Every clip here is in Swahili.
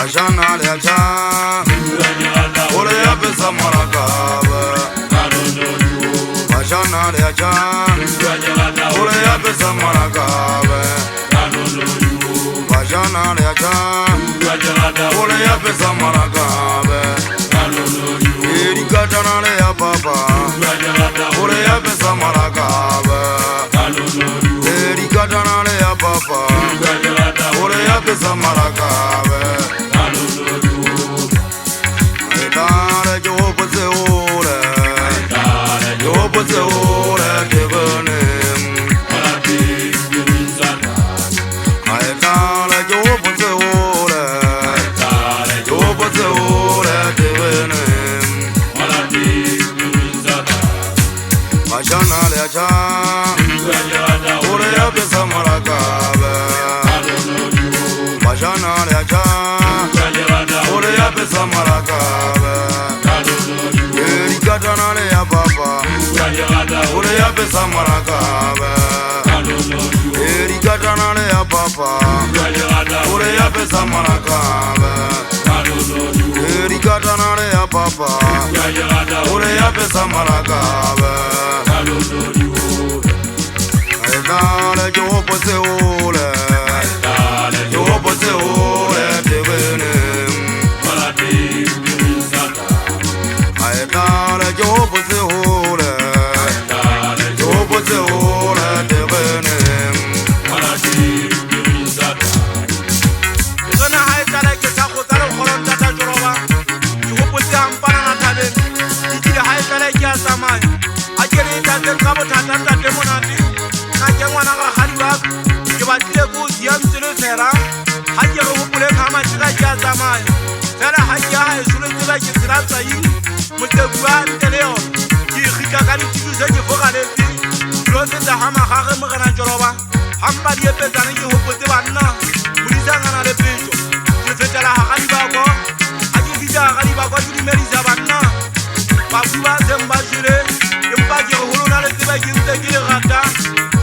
Bajana leja Ole ya pesa marakabe Bajana leja Ole ya pesa marakabe Bajana leja Ole ya pesa marakabe Erikatana le ya papa Ole ya pesa marakabe Erikatana le ya papa Ole ya pesa marakabe Aitare jopo se ole Jopo se ole kevenem Aitare jopo se ole Jopo se ole kevenem Bajana leja Ole ya pesa marakabe Bajana leja Ole ya pesa marakabe Erikatana le ya papa Ole ya pesa marakabe Erikatana le ya papa Ole ya pesa marakabe Erikatana le ya papa Ole ya pesa marakabe Aitale jopo se ole Jopo se ole kevenem Aitale jopo se ole Jopo se ole kevenem Zona haitale ke sa go tsara go ntata joroba Jopo se ampana na tabe Dikile haitale ke asamai Akere tate ka bothata tate monate Na ke ngwana ga gadiwa ke batlile go diam tselo tsera ha ke go bopole khama tsela ke asamai Fela ha ke ha esule tsela ke tsela tsai Motebua teleo ke khika ka dithuso tse ke fogaletse Lo tsa hama gage mogana joroba Hamba di epetsana ke hopotse banna Modisangana le petso ke fetela ha gadibako ha ke fitla ga gadibako ke dimedisa banna Ba bua zemba jure empa ke go holona le tseba ke ntse ke le rata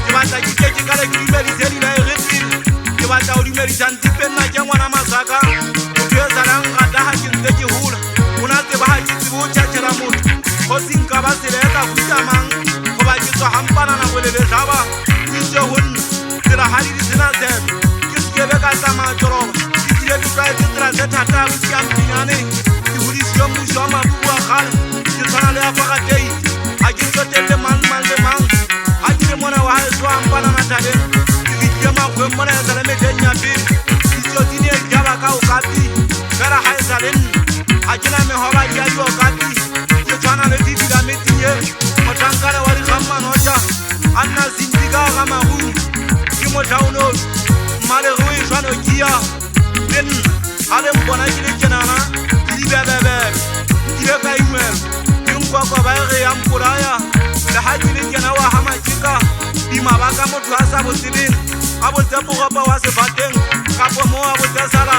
ke batla ke ka le ke dimedisa di na eretile ke batla o dimedisa ntse nna ke ngwana masaka ke tsala ngata ha ke ntse ke hola ona tseba ha ke tsebo tjhatjhela motho go sinka ba se le ka futamang go ba ke tswa hampana na go le lejaba ke honna tsela ha di tsena tsebe ke se be ka tsama joroba ke tsile ke tsaya ke tsela tse thata go ke ampinyane ke hodiswa mmuso wa mabubu wa gale ke tshwana le apartheid ha ke tsotelle mang le mang ha ke le mona wa haeso hampana na tabeng ke fitlile makgweng mona ya sale meteng ya pele ditsotsi e jaba ka o kati fela ha e sale nna ha ke na mehoba di a dio kati ke tshwana le dibila metinye motlhankane wa dikgammanotša a nna sintika ga magulu ke motlhaonosi mmalego e tshwano kia le nna ga le mpona ke le kenana ke dibebebebe kile ka imelo ke nkwakwa ba ege ya mpolaya le ga ke le kena wa ga makeka dimabaka motho a sa botsebeng a botse pogopa wa sefateng kapo mo a botse sala